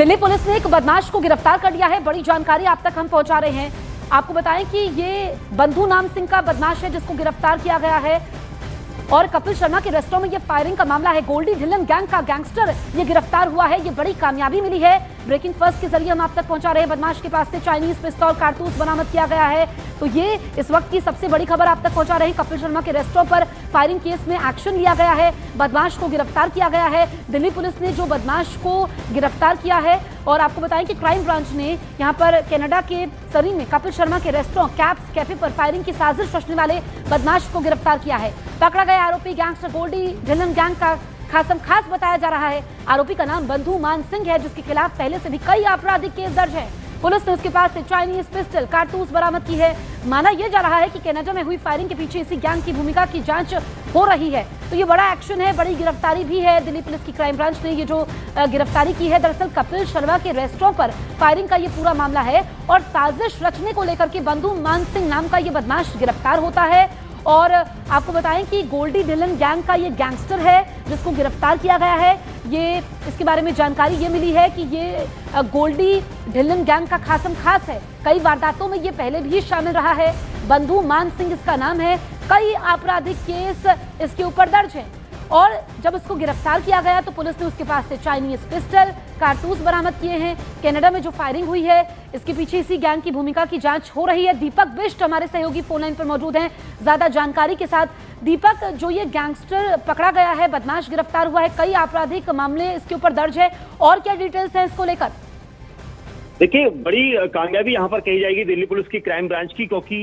Delhi police ने एक बदमाश को गिरफ्तार कर लिया है। बड़ी जानकारी आप तक हम पहुंचा रहे हैं। आपको बताएं कि ये बंधु नाम सिंह का बदमाश है जिसको गिरफ्तार किया गया है और कपिल शर्मा के रेस्टोरेंट में ये फायरिंग का मामला है। गोल्डी ढिल्लन गैंग का गैंगस्टर ये गिरफ्तार हुआ है। ये बड़ी कामयाबी मिली है। ब्रेकिंग फर्स्ट के जरिए हम आप तक पहुंचा रहे हैं। बदमाश के पास से चाइनीज पिस्तौल कारतूस बरामद किया गया है। तो ये इस वक्त की सबसे बड़ी खबर आप तक पहुंचा रहे हैं। कपिल शर्मा के रेस्टोरेंट पर फायरिंग केस में एक्शन लिया गया है। बदमाश को गिरफ्तार किया गया है। दिल्ली पुलिस ने जो बदमाश को गिरफ्तार किया है और आपको बताएं कि क्राइम ब्रांच ने यहां पर कनाडा के सरी में कपिल शर्मा के रेस्टोरेंट कैप्स कैफे पर फायरिंग की साजिश रचने वाले बदमाश को गिरफ्तार किया है। पकड़ा गया आरोपी गैंगस्टर गोल्डी ढिल्लन गैंग का खास बताया जा रहा है। आरोपी का नाम बंधु मान सिंह है जिसके खिलाफ पहले से भी कई आपराधिक केस दर्ज है। पुलिस ने उसके पास से चाइनीज पिस्टल कारतूस बरामद की है। माना यह जा रहा है कि कनाडा में हुई फायरिंग के पीछे इसी गैंग की भूमिका की जांच हो रही है। तो ये बड़ा एक्शन है, बड़ी गिरफ्तारी भी है। दिल्ली पुलिस की क्राइम ब्रांच ने ये जो गिरफ्तारी की है, दरअसल कपिल शर्मा के रेस्टोरेंट पर फायरिंग का ये पूरा मामला है और साजिश रचने को लेकर के बंधु मान सिंह नाम का ये बदमाश गिरफ्तार होता है। और आपको बताएं कि गोल्डी ढिल्लन गैंग का ये गैंगस्टर है जिसको गिरफ्तार किया गया है। ये इसके बारे में जानकारी ये मिली है कि ये गोल्डी ढिल्लन गैंग का खास है। कई वारदातों में ये पहले भी शामिल रहा है। बंधु मान सिंह इसका नाम है। कई आपराधिक केस इसके ऊपर दर्ज हैं और जब इसको गिरफ्तार किया गया तो पुलिस ने उसके पास से चाइनीज पिस्टल कारतूस बरामद किए हैं। कनाडा में जो फायरिंग हुई है इसके पीछे इसी गैंग की भूमिका की जांच हो रही है। दीपक बिष्ट हमारे सहयोगी फोन लाइन पर मौजूद हैं ज्यादा जानकारी के साथ। दीपक, जो ये गैंगस्टर पकड़ा गया है, बदमाश गिरफ्तार हुआ है, कई आपराधिक मामले इसके ऊपर दर्ज है, और क्या डिटेल्स हैं इसको लेकर? देखिए, बड़ी कामयाबी यहाँ पर कही जाएगी दिल्ली पुलिस की क्राइम ब्रांच की, क्योंकि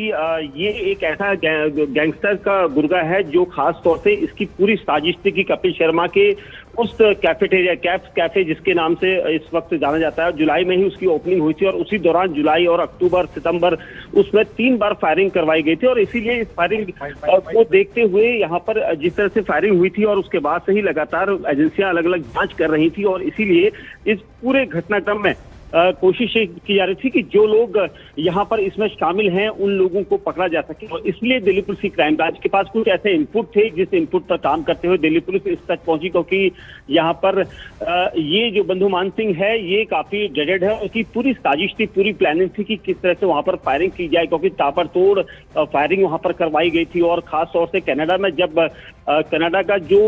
ये एक ऐसा गैंगस्टर का गुर्गा है जो खास तौर से इसकी पूरी साजिश थी कि कपिल शर्मा के उस कैफेटेरिया कैप्स कैफे जिसके नाम से इस वक्त जाना जाता है, जुलाई में ही उसकी ओपनिंग हुई थी और उसी दौरान जुलाई और अक्टूबर सितंबर उसमें 3 बार फायरिंग करवाई गई थी। और इसीलिए इस फायरिंग को देखते हुए यहाँ पर जिस तरह से फायरिंग हुई थी और उसके बाद से ही लगातार एजेंसियां अलग अलग जांच कर रही थी और इसीलिए इस पूरे घटनाक्रम में कोशिश की जा रही थी कि जो लोग यहाँ पर इसमें शामिल हैं उन लोगों को पकड़ा जा सके। और इसलिए दिल्ली पुलिस की क्राइम ब्रांच के पास कुछ ऐसे इनपुट थे जिस इनपुट पर काम करते हुए दिल्ली पुलिस इस तक पहुंची, क्योंकि यहाँ पर ये जो बंधु मान सिंह है ये काफी ड्रेडेड है। उसकी पूरी साजिश थी, पूरी प्लानिंग थी कि किस तरह से वहां पर फायरिंग की जाए, क्योंकि ताबड़तोड़ फायरिंग वहां पर करवाई गई थी। और खास तौर से कनाडा में जब कनाडा का जो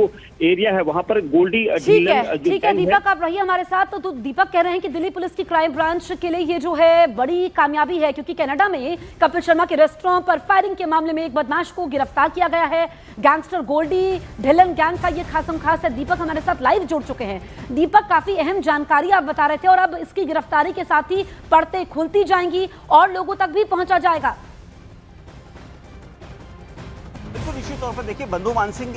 एरिया है वहां पर गोल्डी ठीक है दीपक, आप रहिए हमारे साथ। तो दीपक कह रहे हैं कि दिल्ली पुलिस की क्राइम ब्रांच के लिए ये जो है बड़ी कामयाबी है, क्योंकि कनाडा में कपिल शर्मा के रेस्टोरेंट पर फायरिंग के मामले में एक बदमाश को गिरफ्तार किया गया है। गैंगस्टर गोल्डी ढिल्लन गैंग का ये खास है। दीपक हमारे साथ लाइव जुड़ चुके हैं। दीपक, काफी अहम जानकारी आप बता रहे थे और अब इसकी गिरफ्तारी के साथ ही पड़ते खुलती जाएंगी और लोगों तक भी पहुंचा जाएगा। बिल्कुल, निश्चित तौर पर देखिए, बंधु मान सिंह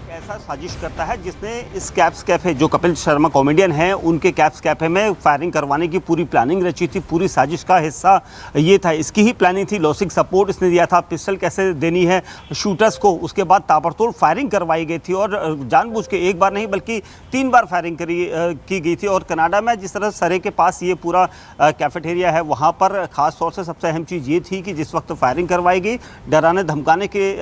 ऐसा साजिश करता है जिसने इस कैप्स कैफे, जो कपिल शर्मा कॉमेडियन हैं, उनके कैप्स कैफे में फायरिंग करवाने की पूरी प्लानिंग रची थी। पूरी साजिश का हिस्सा ये था, इसकी ही प्लानिंग थी। लॉजिस्टिक सपोर्ट इसने दिया था, पिस्टल कैसे देनी है शूटर्स को, उसके बाद ताबड़तोड़ फायरिंग करवाई गई थी और जानबूझ के एक बार नहीं बल्कि 3 बार फायरिंग की गई थी। और कनाडा में जिस तरह सरे के पास ये पूरा कैफेटेरिया है, वहाँ पर खास तौर से सबसे अहम चीज़ ये थी कि जिस वक्त फायरिंग करवाई गई, डराने धमकाने के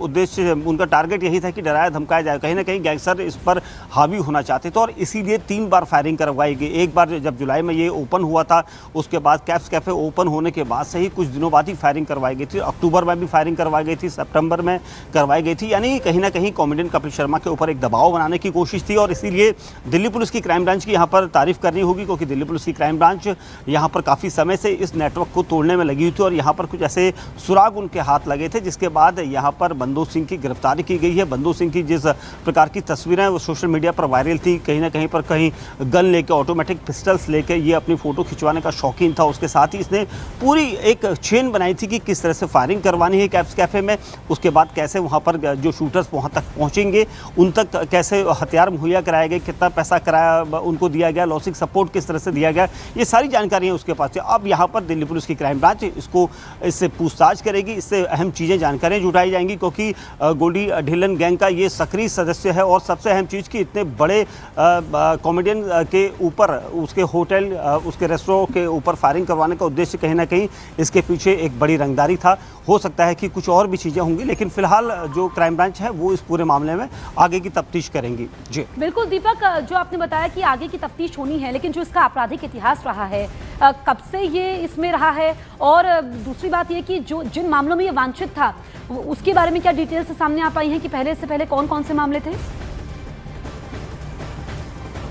उद्देश्य, उनका टारगेट यही था कि डराया धमकाया जाए। कहीं ना कहीं गैंगस्टर इस पर हावी होना चाहते थे और इसीलिए 3 बार फायरिंग करवाई गई। एक बार जब जुलाई में ये ओपन हुआ था, उसके बाद कैप्स कैफे ओपन होने के बाद से ही कुछ दिनों बाद ही फायरिंग करवाई गई थी। अक्टूबर में भी फायरिंग करवाई गई थी, सितंबर में करवाई गई थी। यानी कहीं ना कहीं कॉमेडियन कपिल शर्मा के ऊपर एक दबाव बनाने की कोशिश थी और इसीलिए दिल्ली पुलिस की क्राइम ब्रांच की यहाँ पर तारीफ करनी होगी, क्योंकि दिल्ली पुलिस की क्राइम ब्रांच यहाँ पर काफ़ी समय से इस नेटवर्क को तोड़ने में लगी हुई थी और यहाँ पर कुछ ऐसे सुराग उनके हाथ लगे थे, जिसके बाद यहाँ पर बंधु सिंह की गिरफ्तारी की गई है। बंधु सिंह की जिस प्रकार की तस्वीरें वो सोशल मीडिया पर वायरल थी, कहीं ना कहीं गन लेके, ऑटोमेटिक पिस्टल्स लेके ये अपनी फोटो खिंचवाने का शौकीन था। उसके साथ ही इसने पूरी एक चेन बनाई थी कि किस तरह से फायरिंग करवानी है कैप्स कैफे में, उसके बाद कैसे वहाँ पर जो शूटर्स वहाँ तक पहुँचेंगे, उन तक कैसे हथियार मुहैया कराए गए, कितना पैसा कराया उनको दिया गया, लॉजिस्टिक सपोर्ट किस तरह से दिया गया, ये सारी जानकारियाँ उसके पास थी। अब यहाँ पर दिल्ली पुलिस की क्राइम ब्रांच इससे पूछताछ करेगी, इससे अहम चीज़ें जानकारियाँ जुटाई जाएंगी, क्योंकि गोल्डी ढिल्लन गैंग का ये सक्रिय सदस्य है। और सबसे अहम चीज़ कि इतने बड़े कॉमेडियन के ऊपर, उसके होटल, उसके रेस्टोरेंट के ऊपर फायरिंग करवाने का उद्देश्य कहीं ना कहीं इसके पीछे एक बड़ी रंगदारी था। हो सकता है कि कुछ और भी चीज़ें होंगी, लेकिन फिलहाल जो क्राइम ब्रांच है वो इस पूरे मामले में आगे की तफ्तीश करेंगी। जी बिल्कुल दीपक, जो आपने बताया कि आगे की तफ्तीश होनी है, लेकिन जो इसका आपराधिक इतिहास रहा है, कब से ये इसमें रहा है, और दूसरी बात ये कि जो जिन मामलों में ये वांछित था उसके बारे में क्या डिटेल्स सामने आ पाई हैं कि पहले से पहले कौन कौन से मामले थे?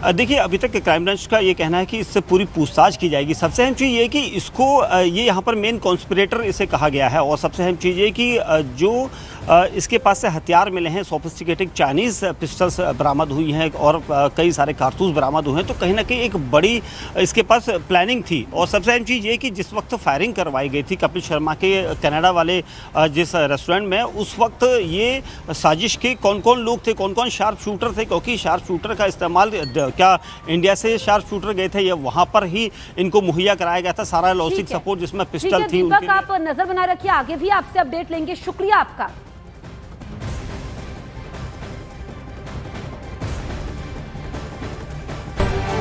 देखिए, अभी तक क्राइम ब्रांच का ये कहना है कि इससे पूरी पूछताछ की जाएगी। सबसे अहम चीज़ ये है कि इसको ये यहाँ पर मेन कॉन्स्पिरेटर इसे कहा गया है। और सबसे अहम चीज़ ये कि जो इसके पास से हथियार मिले हैं, सोफिस्टिकेटेड चाइनीज़ पिस्टल्स बरामद हुई हैं और कई सारे कारतूस बरामद हुए हैं, तो कहीं ना कहीं एक बड़ी इसके पास प्लानिंग थी। और सबसे अहम चीज़ ये कि जिस वक्त फायरिंग करवाई गई थी कपिल शर्मा के कनाडा वाले जिस रेस्टोरेंट में, उस वक्त ये साजिश के कौन कौन लोग थे, कौन कौन शार्प शूटर थे, क्योंकि शार्प शूटर का इस्तेमाल क्या इंडिया से शार्प शूटर गए थे या वहाँ पर ही इनको मुहैया कराया गया था सारा लॉजिस्टिक सपोर्ट जिसमें पिस्टल थी। दीपक, आप नजर बनाए रखिए, आगे भी आपसे अपडेट लेंगे। शुक्रिया आपका।